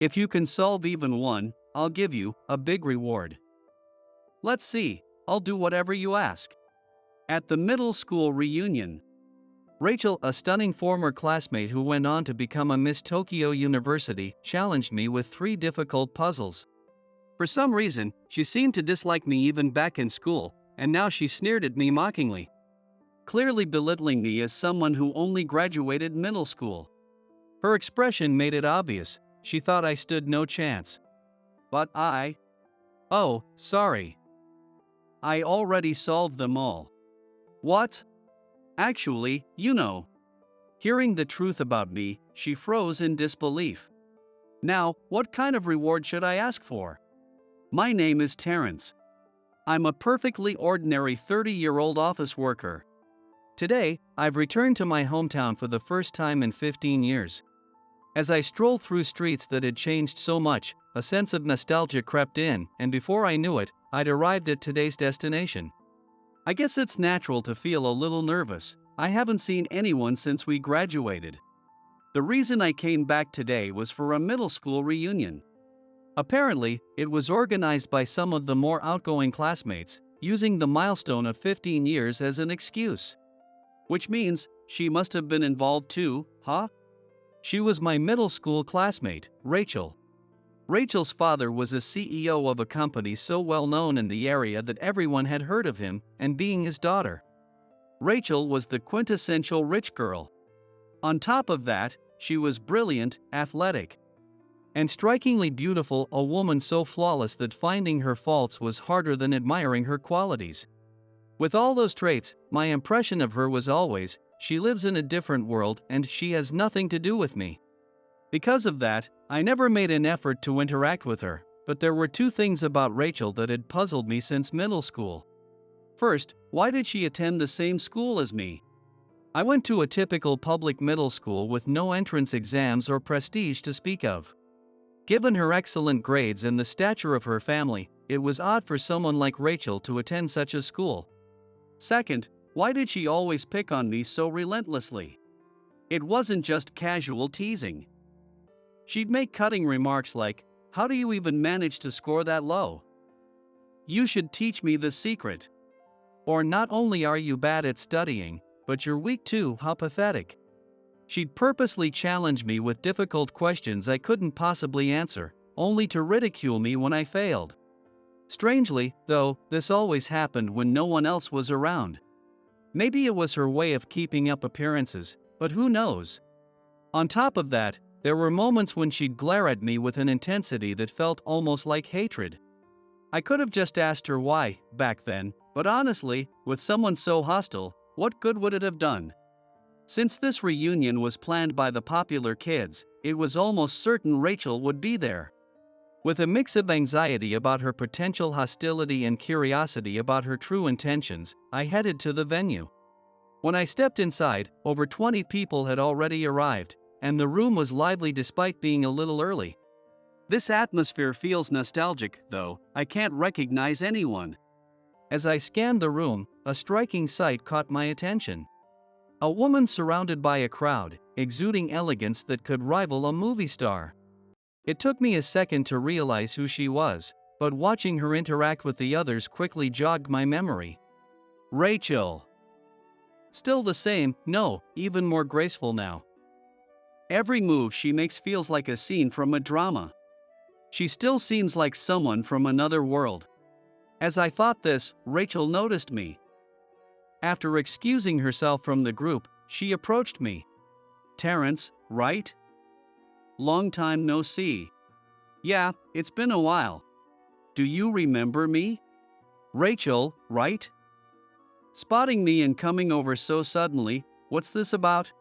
If you can solve even one, I'll give you a big reward. Let's see, I'll do whatever you ask. At the middle school reunion, Rachel, a stunning former classmate who went on to become a Miss Tokyo University, challenged me with three difficult puzzles. For some reason, she seemed to dislike me even back in school, and now she sneered at me mockingly, clearly belittling me as someone who only graduated middle school. Her expression made it obvious, she thought I stood no chance. But oh, sorry. I already solved them all. What? Actually, you know. Hearing the truth about me, she froze in disbelief. Now, what kind of reward should I ask for? My name is Terrence. I'm a perfectly ordinary 30-year-old office worker. Today, I've returned to my hometown for the first time in 15 years. As I strolled through streets that had changed so much, a sense of nostalgia crept in, and before I knew it, I'd arrived at today's destination. I guess it's natural to feel a little nervous. I haven't seen anyone since we graduated. The reason I came back today was for a middle school reunion. Apparently, it was organized by some of the more outgoing classmates, using the milestone of 15 years as an excuse. Which means, she must have been involved too, huh? She was my middle school classmate, Rachel. Rachel's father was a CEO of a company so well known in the area that everyone had heard of him, and being his daughter, Rachel was the quintessential rich girl. On top of that, she was brilliant, athletic, and strikingly beautiful, a woman so flawless that finding her faults was harder than admiring her qualities. With all those traits, my impression of her was always, she lives in a different world and she has nothing to do with me. Because of that, I never made an effort to interact with her, but there were two things about Rachel that had puzzled me since middle school. First, why did she attend the same school as me? I went to a typical public middle school with no entrance exams or prestige to speak of. Given her excellent grades and the stature of her family, it was odd for someone like Rachel to attend such a school. Second, why did she always pick on me so relentlessly? It wasn't just casual teasing. She'd make cutting remarks like, "How do you even manage to score that low? You should teach me the secret." Or, "Not only are you bad at studying, but you're weak too, how pathetic." She'd purposely challenge me with difficult questions I couldn't possibly answer, only to ridicule me when I failed. Strangely, though, this always happened when no one else was around. Maybe it was her way of keeping up appearances, but who knows? On top of that, there were moments when she'd glare at me with an intensity that felt almost like hatred. I could have just asked her why, back then, but honestly, with someone so hostile, what good would it have done? Since this reunion was planned by the popular kids, it was almost certain Rachel would be there. With a mix of anxiety about her potential hostility and curiosity about her true intentions, I headed to the venue. When I stepped inside, over 20 people had already arrived, and the room was lively despite being a little early. This atmosphere feels nostalgic, though I can't recognize anyone. As I scanned the room, a striking sight caught my attention. A woman surrounded by a crowd, exuding elegance that could rival a movie star. It took me a second to realize who she was, but watching her interact with the others quickly jogged my memory. Rachel. Still the same, no, even more graceful now. Every move she makes feels like a scene from a drama. She still seems like someone from another world. As I thought this, Rachel noticed me. After excusing herself from the group, she approached me. "Terrence, right? Long time no see." "Yeah, it's been a while. Do you remember me? Rachel, right?" Spotting me and coming over so suddenly, "What's this about?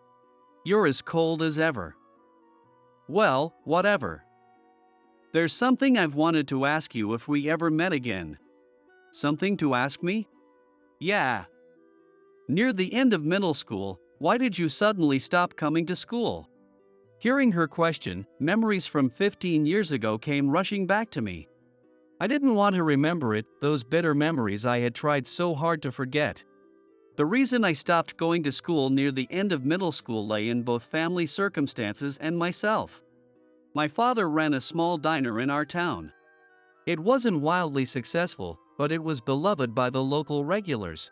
You're as cold as ever." "Well, whatever. There's something I've wanted to ask you if we ever met again." "Something to ask me?" "Yeah. Near the end of middle school, why did you suddenly stop coming to school?" Hearing her question, memories from 15 years ago came rushing back to me. I didn't want to remember it, those bitter memories I had tried so hard to forget. The reason I stopped going to school near the end of middle school lay in both family circumstances and myself. My father ran a small diner in our town. It wasn't wildly successful, but it was beloved by the local regulars.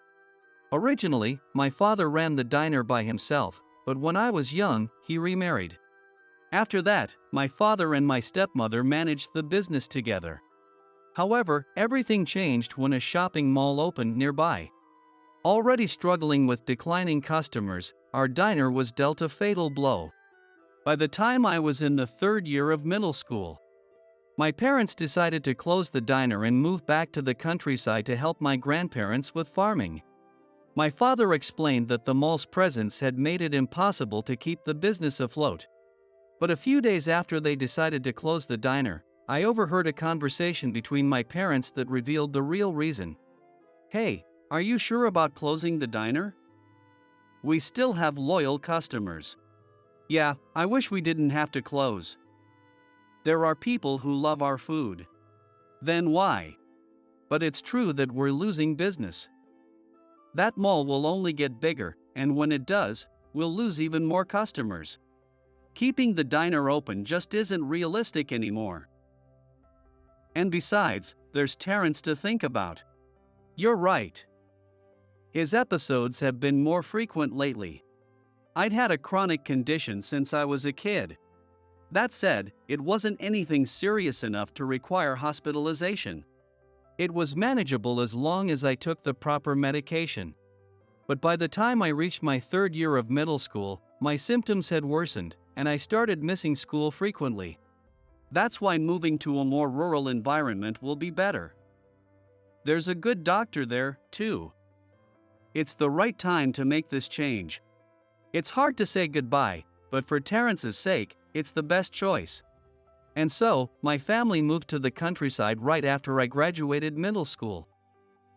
Originally, my father ran the diner by himself, but when I was young, he remarried. After that, my father and my stepmother managed the business together. However, everything changed when a shopping mall opened nearby. Already struggling with declining customers, our diner was dealt a fatal blow. By the time I was in the third year of middle school, my parents decided to close the diner and move back to the countryside to help my grandparents with farming. My father explained that the mall's presence had made it impossible to keep the business afloat. But a few days after they decided to close the diner, I overheard a conversation between my parents that revealed the real reason. "Hey, are you sure about closing the diner? We still have loyal customers." "Yeah, I wish we didn't have to close. There are people who love our food." "Then why?" "But it's true that we're losing business. That mall will only get bigger, and when it does, we'll lose even more customers. Keeping the diner open just isn't realistic anymore. And besides, there's Terrence to think about." "You're right. His episodes have been more frequent lately. I'd had a chronic condition since I was a kid. That said, it wasn't anything serious enough to require hospitalization. It was manageable as long as I took the proper medication. But by the time I reached my third year of middle school, my symptoms had worsened, and I started missing school frequently. That's why moving to a more rural environment will be better. There's a good doctor there, too. It's the right time to make this change. It's hard to say goodbye, but for Terrence's sake, it's the best choice." And so, my family moved to the countryside right after I graduated middle school.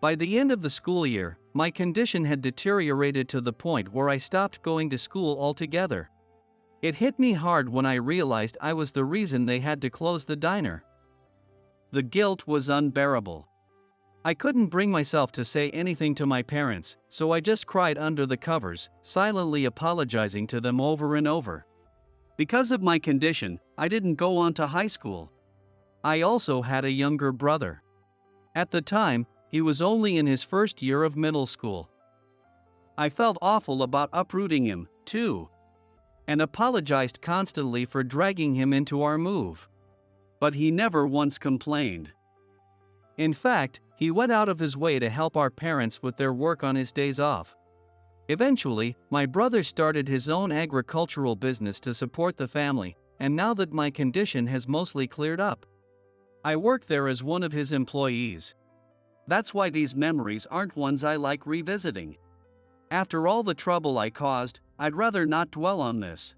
By the end of the school year, my condition had deteriorated to the point where I stopped going to school altogether. It hit me hard when I realized I was the reason they had to close the diner. The guilt was unbearable. I couldn't bring myself to say anything to my parents, so I just cried under the covers, silently apologizing to them over and over. Because of my condition, I didn't go on to high school. I also had a younger brother. At the time, he was only in his first year of middle school. I felt awful about uprooting him, too, and apologized constantly for dragging him into our move. But he never once complained. In fact, he went out of his way to help our parents with their work on his days off. Eventually, my brother started his own agricultural business to support the family, and now that my condition has mostly cleared up, I work there as one of his employees. That's why these memories aren't ones I like revisiting. After all the trouble I caused, I'd rather not dwell on this.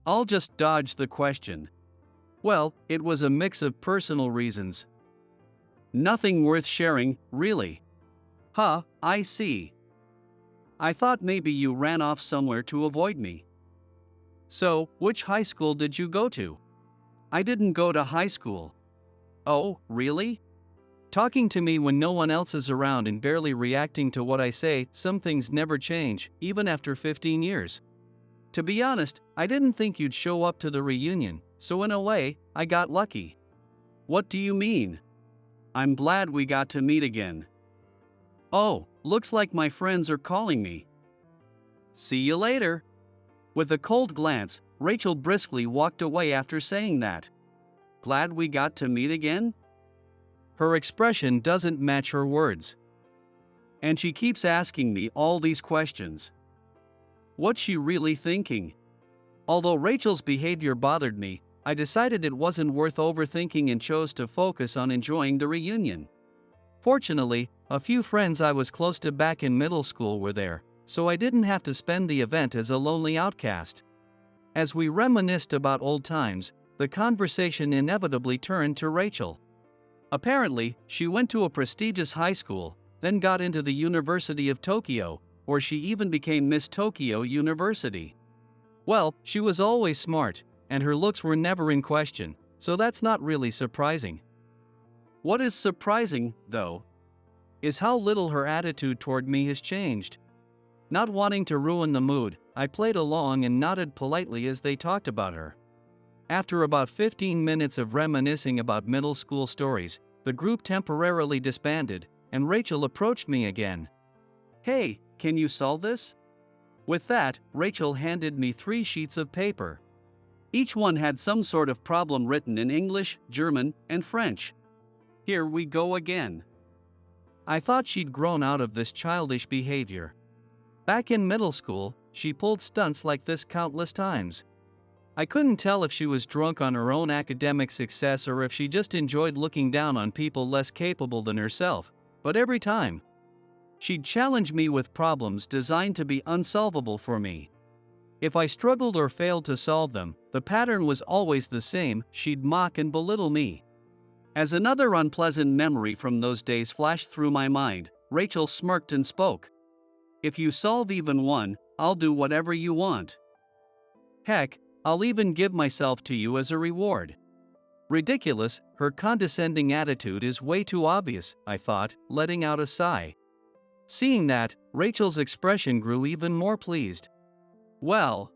I'll just dodge the question. Well, it was a mix of personal reasons. Nothing worth sharing, really. Huh, I see. I thought maybe you ran off somewhere to avoid me. So, which high school did you go to? I didn't go to high school. Oh, really? Talking to me when no one else is around and barely reacting to what I say, some things never change, even after 15 years. To be honest, I didn't think you'd show up to the reunion, so in a way, I got lucky. What do you mean? I'm glad we got to meet again. Oh, looks like my friends are calling me. See you later. With a cold glance, Rachel briskly walked away after saying that. Glad we got to meet again? Her expression doesn't match her words. And she keeps asking me all these questions. What's she really thinking? Although Rachel's behavior bothered me, I decided it wasn't worth overthinking and chose to focus on enjoying the reunion. Fortunately, a few friends I was close to back in middle school were there, so I didn't have to spend the event as a lonely outcast. As we reminisced about old times, the conversation inevitably turned to Rachel. Apparently, she went to a prestigious high school, then got into the University of Tokyo, or she even became Miss Tokyo University. Well, she was always smart, and her looks were never in question, so that's not really surprising. What is surprising, though, is how little her attitude toward me has changed. Not wanting to ruin the mood, I played along and nodded politely as they talked about her. After about 15 minutes of reminiscing about middle school stories, the group temporarily disbanded, and Rachel approached me again. "Hey, can you solve this?" With that, Rachel handed me 3 sheets of paper. Each one had some sort of problem written in English, German, and French. Here we go again. I thought she'd grown out of this childish behavior. Back in middle school, she pulled stunts like this countless times. I couldn't tell if she was drunk on her own academic success or if she just enjoyed looking down on people less capable than herself, but every time, she'd challenge me with problems designed to be unsolvable for me. If I struggled or failed to solve them, the pattern was always the same: she'd mock and belittle me. As another unpleasant memory from those days flashed through my mind, Rachel smirked and spoke. "If you solve even one, I'll do whatever you want. Heck, I'll even give myself to you as a reward." Ridiculous, her condescending attitude is way too obvious, I thought, letting out a sigh. Seeing that, Rachel's expression grew even more pleased. "Well,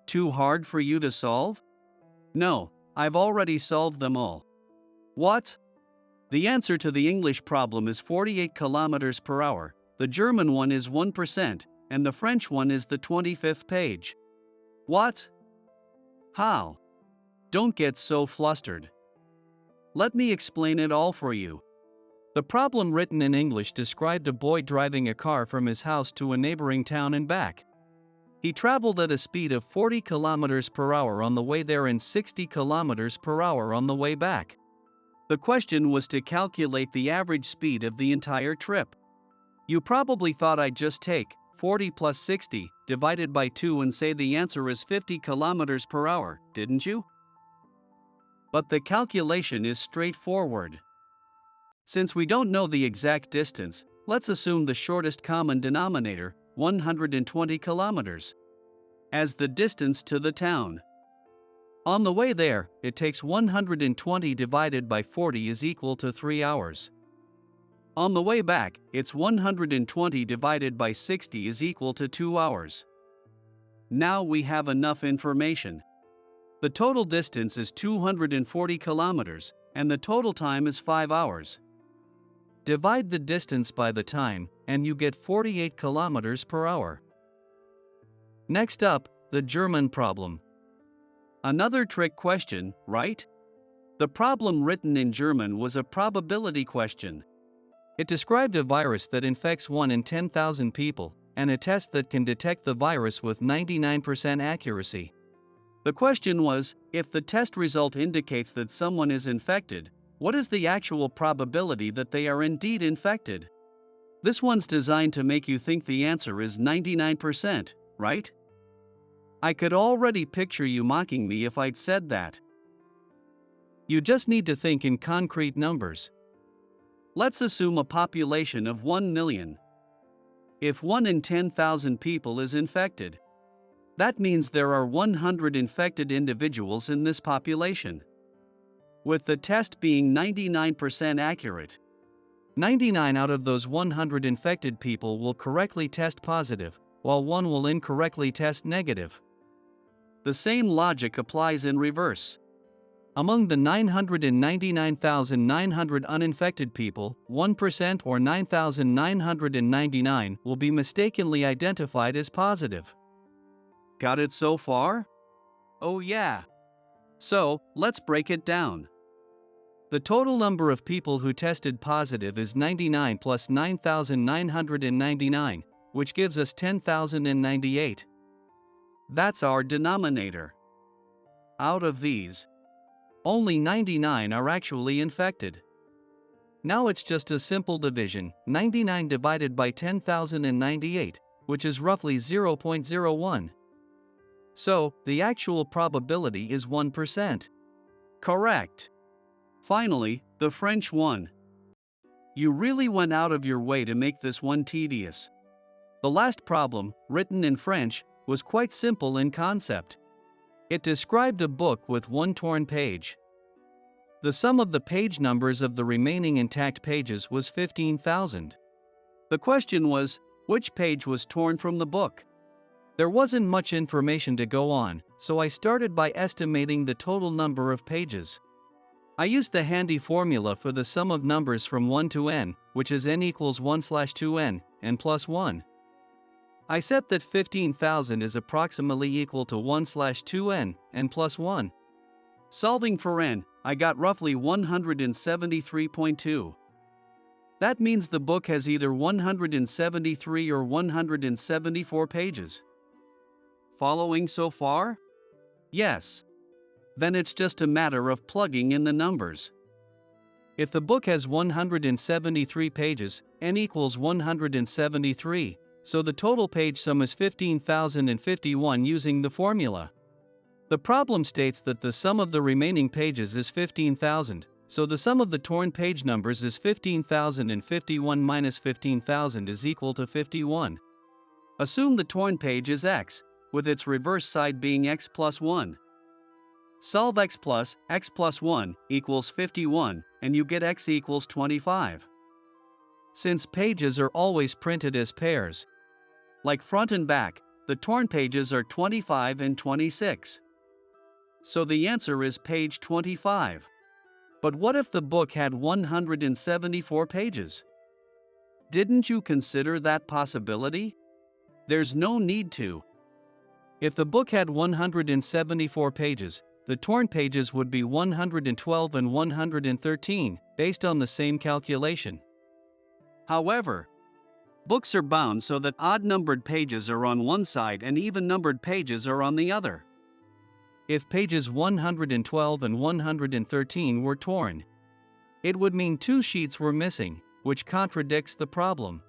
too hard for you to solve?" "No, I've already solved them all." "What?" "The answer to the English problem is 48 kilometers per hour, the German one is 1%, and the French one is the 25th page." "What? How?" "Don't get so flustered. Let me explain it all for you." The problem written in English described a boy driving a car from his house to a neighboring town and back. He traveled at a speed of 40 kilometers per hour on the way there and 60 kilometers per hour on the way back. The question was to calculate the average speed of the entire trip. You probably thought I'd just take 40 plus 60 divided by 2 and say the answer is 50 kilometers per hour, didn't you? But the calculation is straightforward. Since we don't know the exact distance, let's assume the shortest common denominator, 120 kilometers, as the distance to the town. On the way there, it takes 120 divided by 40 is equal to 3 hours. On the way back, it's 120 divided by 60 is equal to 2 hours. Now we have enough information. The total distance is 240 kilometers, and the total time is 5 hours. Divide the distance by the time, and you get 48 kilometers per hour. Next up, the German problem. Another trick question, right? The problem written in German was a probability question. It described a virus that infects 1 in 10,000 people, and a test that can detect the virus with 99% accuracy. The question was, if the test result indicates that someone is infected, what is the actual probability that they are indeed infected? This one's designed to make you think the answer is 99%, right? I could already picture you mocking me if I'd said that. You just need to think in concrete numbers. Let's assume a population of 1 million. If 1 in 10,000 people is infected, that means there are 100 infected individuals in this population. With the test being 99% accurate, 99 out of those 100 infected people will correctly test positive, while 1 will incorrectly test negative. The same logic applies in reverse. Among the 999,900 uninfected people, 1% or 9,999 will be mistakenly identified as positive. Got it so far? Oh yeah. So, let's break it down. The total number of people who tested positive is 99 plus 9,999, which gives us 10,098. That's our denominator. Out of these, only 99 are actually infected. Now it's just a simple division, 99 divided by 10,098, which is roughly 0.01. So, the actual probability is 1%. Correct. Finally, the French one. You really went out of your way to make this one tedious. The last problem, written in French, was quite simple in concept. It described a book with 1 torn page. The sum of the page numbers of the remaining intact pages was 15,000. The question was, which page was torn from the book? There wasn't much information to go on, so I started by estimating the total number of pages. I used the handy formula for the sum of numbers from 1 to n, which is n equals 1/2n, n plus 1. I set that 15,000 is approximately equal to 1/2n, n plus 1. Solving for n, I got roughly 173.2. That means the book has either 173 or 174 pages. Following so far? Yes. Then it's just a matter of plugging in the numbers. If the book has 173 pages, n equals 173, so the total page sum is 15,051 using the formula. The problem states that the sum of the remaining pages is 15,000, so the sum of the torn page numbers is 15,051 minus 15,000 is equal to 51. Assume the torn page is x, with its reverse side being x plus 1. Solve x plus 1 equals 51, and you get x equals 25. Since pages are always printed as pairs, like front and back, the torn pages are 25 and 26. So the answer is page 25. But what if the book had 174 pages? Didn't you consider that possibility? There's no need to. If the book had 174 pages, the torn pages would be 112 and 113, based on the same calculation. However, books are bound so that odd-numbered pages are on one side and even-numbered pages are on the other. If pages 112 and 113 were torn, it would mean 2 sheets were missing, which contradicts the problem.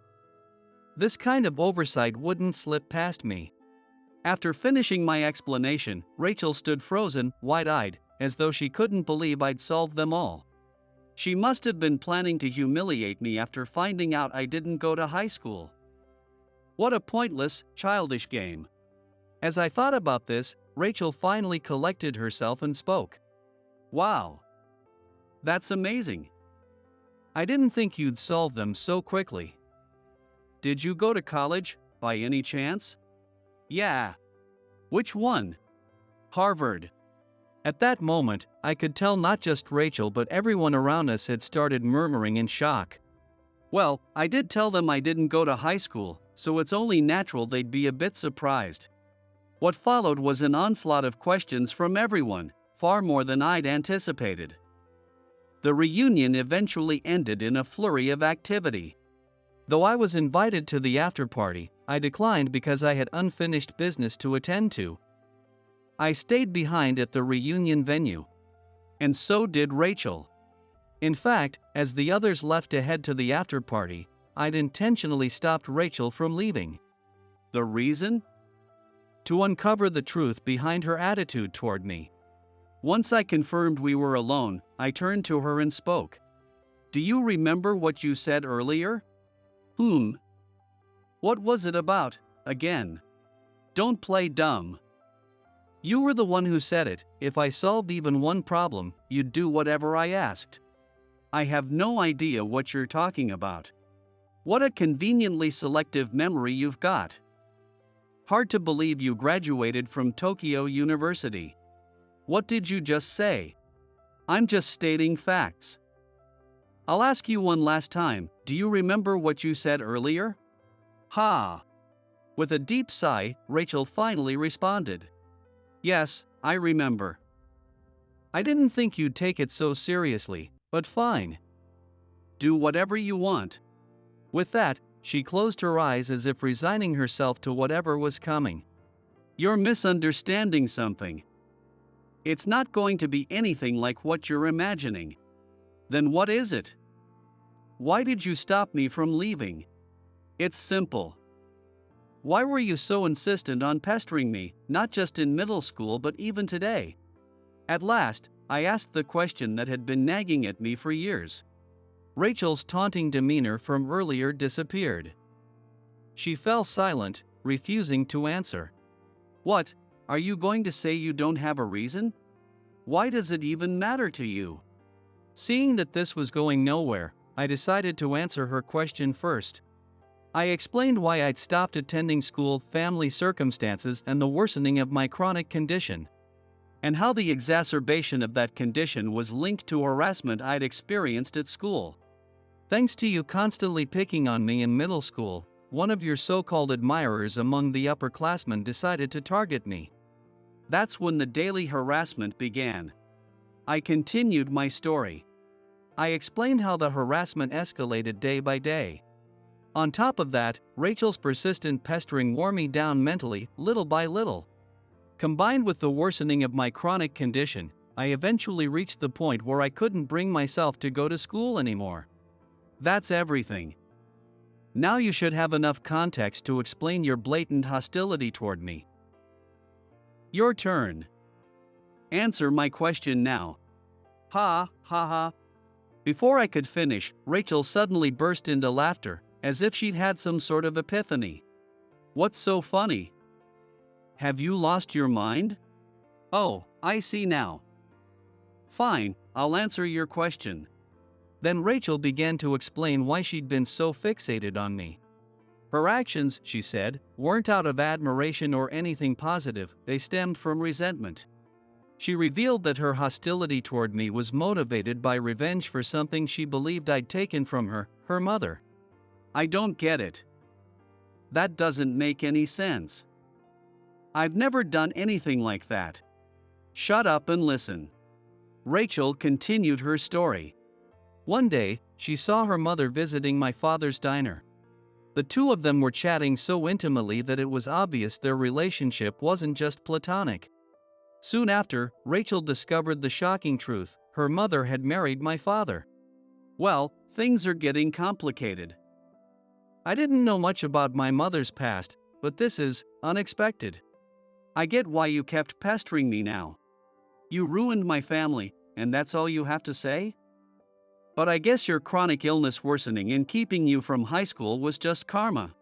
This kind of oversight wouldn't slip past me. After finishing my explanation, Rachel stood frozen, wide-eyed, as though she couldn't believe I'd solved them all. She must have been planning to humiliate me after finding out I didn't go to high school. What a pointless, childish game. As I thought about this, Rachel finally collected herself and spoke. Wow. That's amazing. I didn't think you'd solve them so quickly. Did you go to college, by any chance? Yeah. Which one? Harvard. At that moment, I could tell not just Rachel but everyone around us had started murmuring in shock. Well, I did tell them I didn't go to high school, so it's only natural they'd be a bit surprised. What followed was an onslaught of questions from everyone, far more than I'd anticipated. The reunion eventually ended in a flurry of activity. Though I was invited to the after-party, I declined because I had unfinished business to attend to. I stayed behind at the reunion venue. And so did Rachel. In fact, as the others left to head to the after-party, I'd intentionally stopped Rachel from leaving. The reason? To uncover the truth behind her attitude toward me. Once I confirmed we were alone, I turned to her and spoke. Do you remember what you said earlier? What was it about, again? Don't play dumb. You were the one who said it. If I solved even one problem, you'd do whatever I asked. I have no idea what you're talking about. What a conveniently selective memory you've got. Hard to believe you graduated from Tokyo University. What did you just say? I'm just stating facts. I'll ask you one last time, do you remember what you said earlier? Ha! With a deep sigh, Rachel finally responded. Yes, I remember. I didn't think you'd take it so seriously, but fine. Do whatever you want. With that, she closed her eyes as if resigning herself to whatever was coming. You're misunderstanding something. It's not going to be anything like what you're imagining. Then what is it? Why did you stop me from leaving? It's simple. Why were you so insistent on pestering me, not just in middle school but even today? At last, I asked the question that had been nagging at me for years. Rachel's taunting demeanor from earlier disappeared. She fell silent, refusing to answer. What, are you going to say you don't have a reason? Why does it even matter to you? Seeing that this was going nowhere, I decided to answer her question first. I explained why I'd stopped attending school, family circumstances, and the worsening of my chronic condition, and how the exacerbation of that condition was linked to harassment I'd experienced at school. Thanks to you constantly picking on me in middle school, one of your so-called admirers among the upperclassmen decided to target me. That's when the daily harassment began. I continued my story. I explained how the harassment escalated day by day. On top of that, Rachel's persistent pestering wore me down mentally, little by little. Combined with the worsening of my chronic condition, I eventually reached the point where I couldn't bring myself to go to school anymore. That's everything. Now you should have enough context to explain your blatant hostility toward me. Your turn. Answer my question now. Ha, ha, ha. Before I could finish, Rachel suddenly burst into laughter, as if she'd had some sort of epiphany. What's so funny? Have you lost your mind? Oh, I see now. Fine, I'll answer your question. Then Rachel began to explain why she'd been so fixated on me. Her actions, she said, weren't out of admiration or anything positive, they stemmed from resentment. She revealed that her hostility toward me was motivated by revenge for something she believed I'd taken from her, her mother. I don't get it. That doesn't make any sense. I've never done anything like that. Shut up and listen. Rachel continued her story. One day, she saw her mother visiting my father's diner. The two of them were chatting so intimately that it was obvious their relationship wasn't just platonic. Soon after, Rachel discovered the shocking truth: her mother had married my father. Well, things are getting complicated. I didn't know much about my mother's past, but this is unexpected. I get why you kept pestering me now. You ruined my family, and that's all you have to say? But I guess your chronic illness worsening and keeping you from high school was just karma.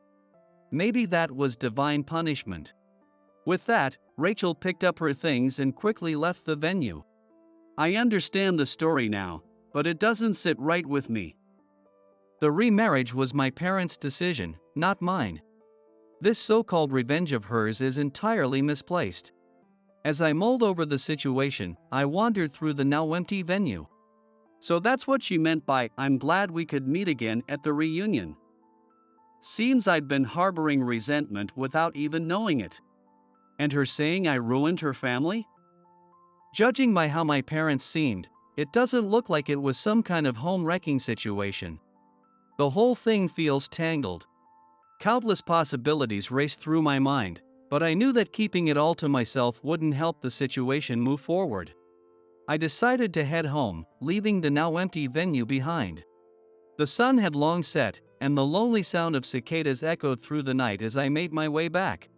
Maybe that was divine punishment. With that, Rachel picked up her things and quickly left the venue. I understand the story now, but it doesn't sit right with me. The remarriage was my parents' decision, not mine. This so-called revenge of hers is entirely misplaced. As I mulled over the situation, I wandered through the now empty venue. So that's what she meant by, "I'm glad we could meet again at the reunion." Seems I'd been harboring resentment without even knowing it. And her saying I ruined her family? Judging by how my parents seemed, it doesn't look like it was some kind of home-wrecking situation. The whole thing feels tangled. Countless possibilities raced through my mind, but I knew that keeping it all to myself wouldn't help the situation move forward. I decided to head home, leaving the now empty venue behind. The sun had long set, and the lonely sound of cicadas echoed through the night as I made my way back.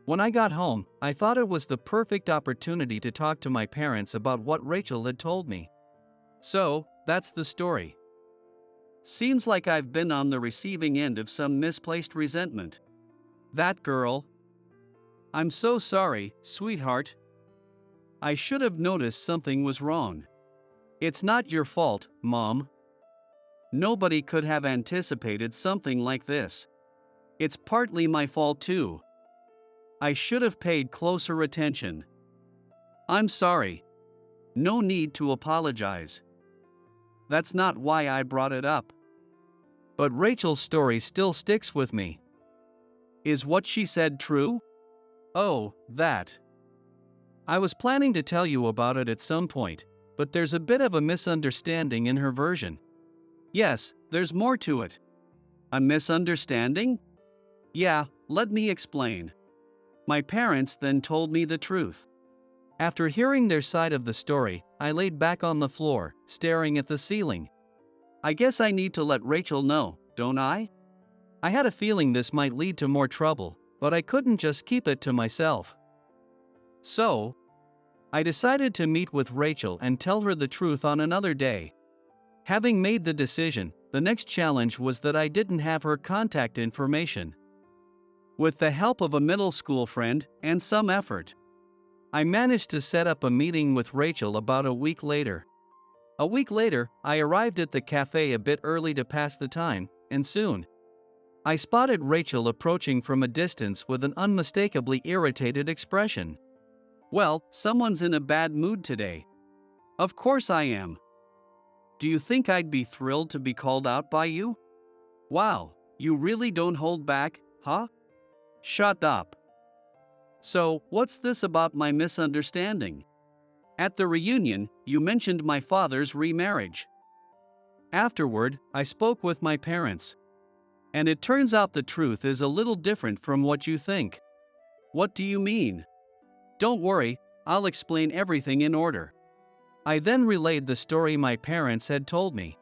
When I got home, I thought it was the perfect opportunity to talk to my parents about what Rachel had told me. So, that's the story. Seems like I've been on the receiving end of some misplaced resentment. That girl. I'm so sorry, sweetheart. I should have noticed something was wrong. It's not your fault, Mom. Nobody could have anticipated something like this. It's partly my fault too. I should have paid closer attention. I'm sorry. No need to apologize. That's not why I brought it up. But Rachel's story still sticks with me. Is what she said true? Oh, that. I was planning to tell you about it at some point, but there's a bit of a misunderstanding in her version. Yes, there's more to it. A misunderstanding? Yeah, let me explain. My parents then told me the truth. After hearing their side of the story, I laid back on the floor, staring at the ceiling. I guess I need to let Rachel know, don't I? I had a feeling this might lead to more trouble, but I couldn't just keep it to myself. So, I decided to meet with Rachel and tell her the truth on another day. Having made the decision, the next challenge was that I didn't have her contact information. With the help of a middle school friend and some effort, I managed to set up a meeting with Rachel about a week later. A week later, I arrived at the cafe a bit early to pass the time, and soon I spotted Rachel approaching from a distance with an unmistakably irritated expression. Well, someone's in a bad mood today. Of course I am. Do you think I'd be thrilled to be called out by you? Wow, you really don't hold back, huh? Shut up. So, what's this about my misunderstanding? At the reunion, you mentioned my father's remarriage. Afterward, I spoke with my parents. And it turns out the truth is a little different from what you think. What do you mean? Don't worry, I'll explain everything in order. I then relayed the story my parents had told me.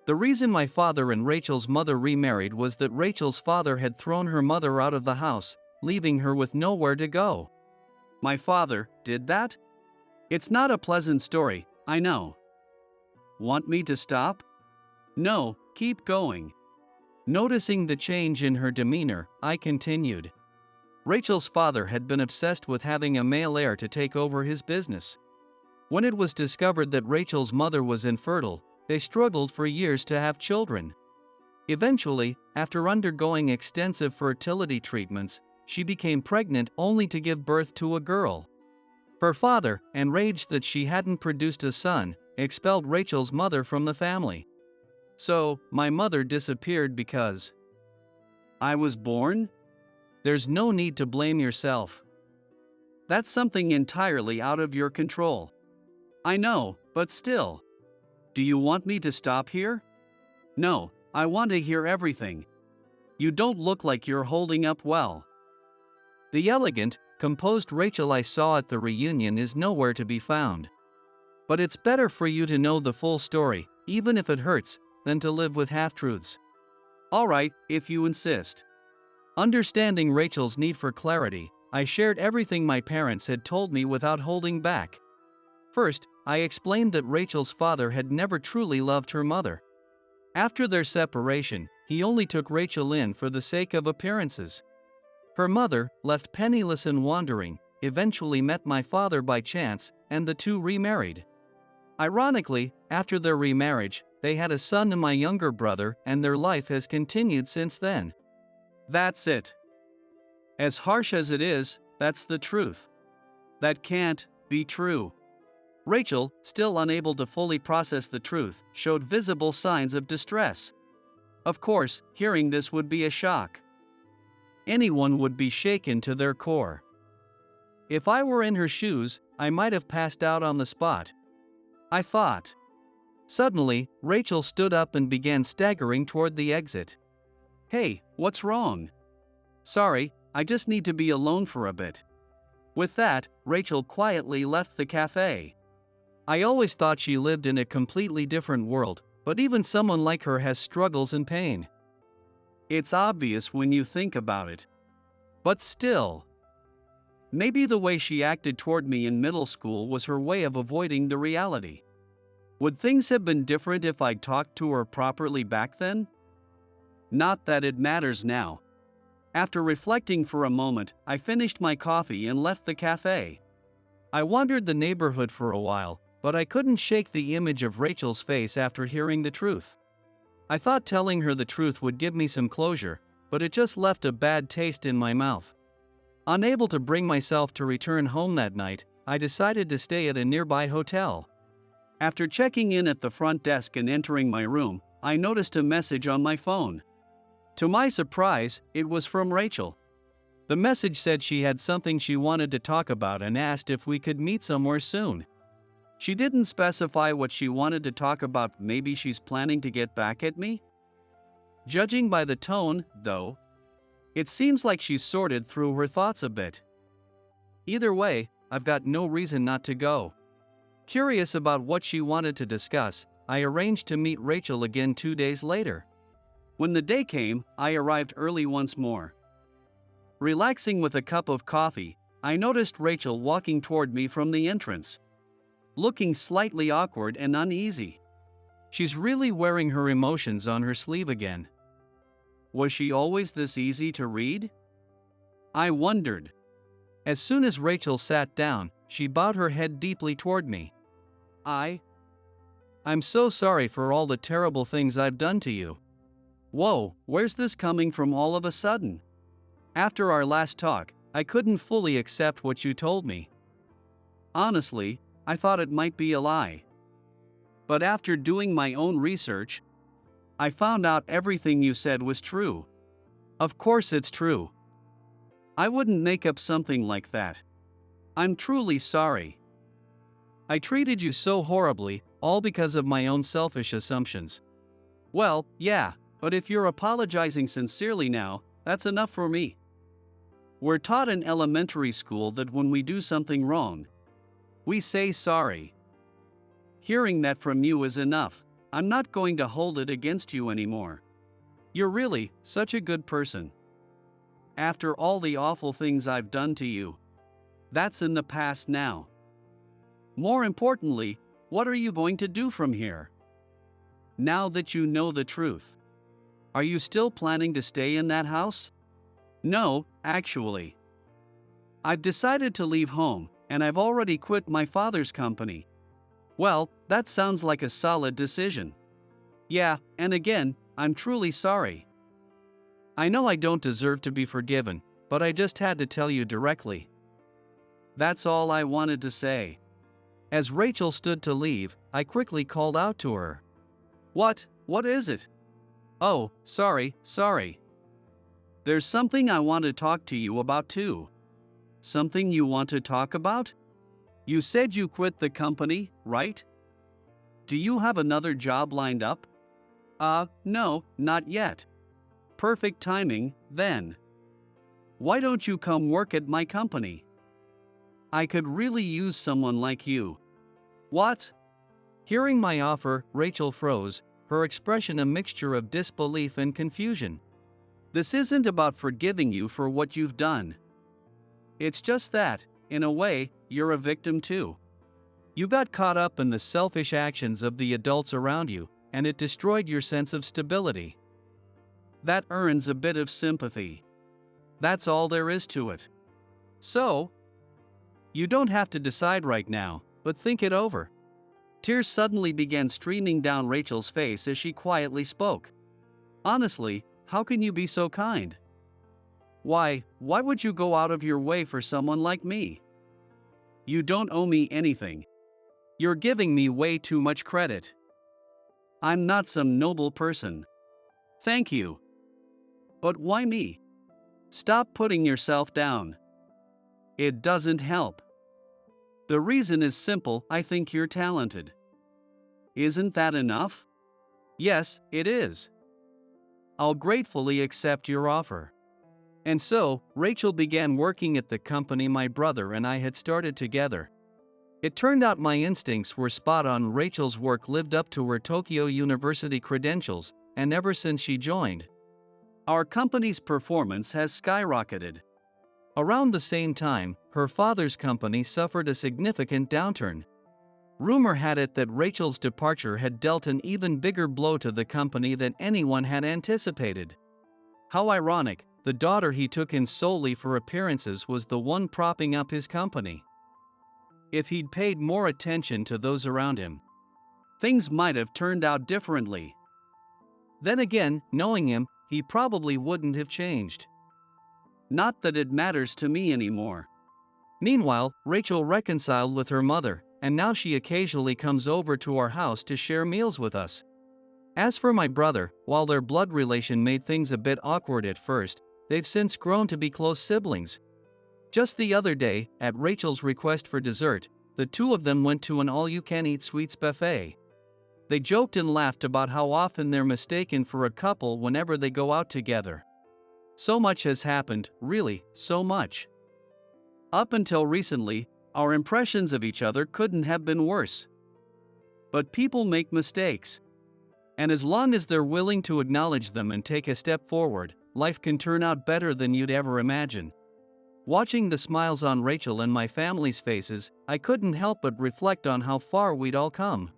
The reason my father and Rachel's mother remarried was that Rachel's father had thrown her mother out of the house, leaving her with nowhere to go. My father did that? It's not a pleasant story, I know. Want me to stop? No, keep going. Noticing the change in her demeanor, I continued. Rachel's father had been obsessed with having a male heir to take over his business. When it was discovered that Rachel's mother was infertile, they struggled for years to have children. Eventually, after undergoing extensive fertility treatments, she became pregnant only to give birth to a girl. Her father, enraged that she hadn't produced a son, expelled Rachel's mother from the family. So, my mother disappeared because I was born? There's no need to blame yourself. That's something entirely out of your control. I know, but still. Do you want me to stop here? No, I want to hear everything. You don't look like you're holding up well. The elegant, composed Rachel I saw at the reunion is nowhere to be found. But it's better for you to know the full story, even if it hurts, than to live with half-truths. Alright, if you insist. Understanding Rachel's need for clarity, I shared everything my parents had told me without holding back. First, I explained that Rachel's father had never truly loved her mother. After their separation, he only took Rachel in for the sake of appearances. Her mother, left penniless and wandering, eventually met my father by chance, and the two remarried. Ironically, after their remarriage, they had a son and my younger brother, and their life has continued since then. That's it. As harsh as it is, that's the truth. That can't be true. Rachel, still unable to fully process the truth, showed visible signs of distress. Of course, hearing this would be a shock. Anyone would be shaken to their core. If I were in her shoes, I might have passed out on the spot. I thought. Suddenly, Rachel stood up and began staggering toward the exit. Hey, what's wrong? Sorry, I just need to be alone for a bit. With that, Rachel quietly left the cafe. I always thought she lived in a completely different world, but even someone like her has struggles and pain. It's obvious when you think about it. But still. Maybe the way she acted toward me in middle school was her way of avoiding the reality. Would things have been different if I'd talked to her properly back then? Not that it matters now. After reflecting for a moment, I finished my coffee and left the cafe. I wandered the neighborhood for a while, but I couldn't shake the image of Rachel's face after hearing the truth. I thought telling her the truth would give me some closure, but it just left a bad taste in my mouth. Unable to bring myself to return home that night, I decided to stay at a nearby hotel. After checking in at the front desk and entering my room, I noticed a message on my phone. To my surprise, it was from Rachel. The message said she had something she wanted to talk about and asked if we could meet somewhere soon. She didn't specify what she wanted to talk about. Maybe she's planning to get back at me? Judging by the tone, though, it seems like she's sorted through her thoughts a bit. Either way, I've got no reason not to go. Curious about what she wanted to discuss, I arranged to meet Rachel again 2 days later. When the day came, I arrived early once more. Relaxing with a cup of coffee, I noticed Rachel walking toward me from the entrance, looking slightly awkward and uneasy. She's really wearing her emotions on her sleeve again. Was she always this easy to read? I wondered. As soon as Rachel sat down, she bowed her head deeply toward me. I'm so sorry for all the terrible things I've done to you. Whoa, where's this coming from all of a sudden? After our last talk, I couldn't fully accept what you told me. Honestly, I thought it might be a lie. But after doing my own research, I found out everything you said was true. Of course it's true. I wouldn't make up something like that. I'm truly sorry. I treated you so horribly, all because of my own selfish assumptions. Well, yeah, but if you're apologizing sincerely now, that's enough for me. We're taught in elementary school that when we do something wrong, we say sorry. Hearing that from you is enough. I'm not going to hold it against you anymore. You're really such a good person. After all the awful things I've done to you, that's in the past now. More importantly, what are you going to do from here? Now that you know the truth, are you still planning to stay in that house? No, actually. I've decided to leave home, and I've already quit my father's company. Well, that sounds like a solid decision. Yeah, and again, I'm truly sorry. I know I don't deserve to be forgiven, but I just had to tell you directly. That's all I wanted to say. As Rachel stood to leave, I quickly called out to her. What is it? Oh, sorry. There's something I want to talk to you about too. Something you want to talk about? You said you quit the company, right? Do you have another job lined up? No, not yet. Perfect timing, then. Why don't you come work at my company? I could really use someone like you. What? Hearing my offer, Rachel froze, her expression a mixture of disbelief and confusion. This isn't about forgiving you for what you've done. It's just that, in a way, you're a victim too. You got caught up in the selfish actions of the adults around you, and it destroyed your sense of stability. That earns a bit of sympathy. That's all there is to it. So, you don't have to decide right now, but think it over. Tears suddenly began streaming down Rachel's face as she quietly spoke. Honestly, how can you be so kind? Why would you go out of your way for someone like me? You don't owe me anything. You're giving me way too much credit. I'm not some noble person. Thank you. But why me? Stop putting yourself down. It doesn't help. The reason is simple, I think you're talented. Isn't that enough? Yes, it is. I'll gratefully accept your offer. And so, Rachel began working at the company my brother and I had started together. It turned out my instincts were spot on. Rachel's work lived up to her Tokyo University credentials, and ever since she joined, our company's performance has skyrocketed. Around the same time, her father's company suffered a significant downturn. Rumor had it that Rachel's departure had dealt an even bigger blow to the company than anyone had anticipated. How ironic, the daughter he took in solely for appearances was the one propping up his company. If he'd paid more attention to those around him, things might have turned out differently. Then again, knowing him, he probably wouldn't have changed. Not that it matters to me anymore. Meanwhile, Rachel reconciled with her mother, and now she occasionally comes over to our house to share meals with us. As for my brother, while their blood relation made things a bit awkward at first, they've since grown to be close siblings. Just the other day, at Rachel's request for dessert, the two of them went to an all-you-can-eat sweets buffet. They joked and laughed about how often they're mistaken for a couple whenever they go out together. So much has happened, really, so much. Up until recently, our impressions of each other couldn't have been worse. But people make mistakes. And as long as they're willing to acknowledge them and take a step forward, life can turn out better than you'd ever imagine. Watching the smiles on Rachel and my family's faces, I couldn't help but reflect on how far we'd all come.